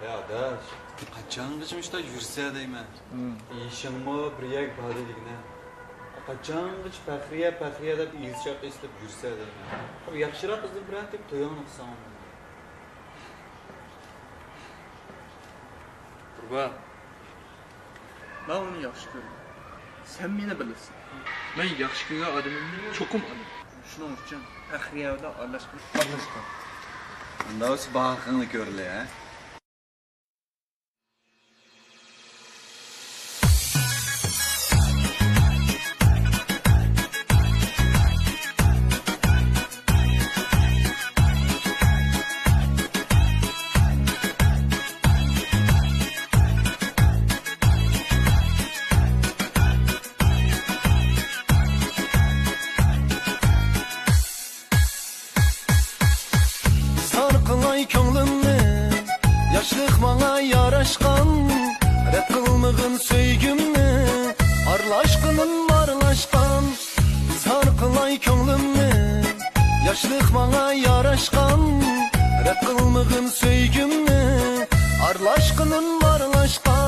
Ya adaş, kaçangıcım işte yürse deymen. İşinmi bir yak badiligine. Kaçangıç Fahriye deb izchaq eslab yursa deyman. Abi yaxshiroq qizni bilan deb to'yoni qilsam. Qurban. Ben onu yaxshi ko'raman. Sen meni bilasan. Men yaxshi ko'rgan odamimni cho'qim olaman. Shuning uchun Fahriye bilan arlaşqa. Unda o'z baxtini ko'rli, ha? Yaşlıq bana yaraşqan Rədd qılmığın söygümni Arlaşqının varlaşqan Sarqılay könlümni Yaşlıq bana yaraşqan Rədd qılmığın söygümni Arlaşqının varlaşqan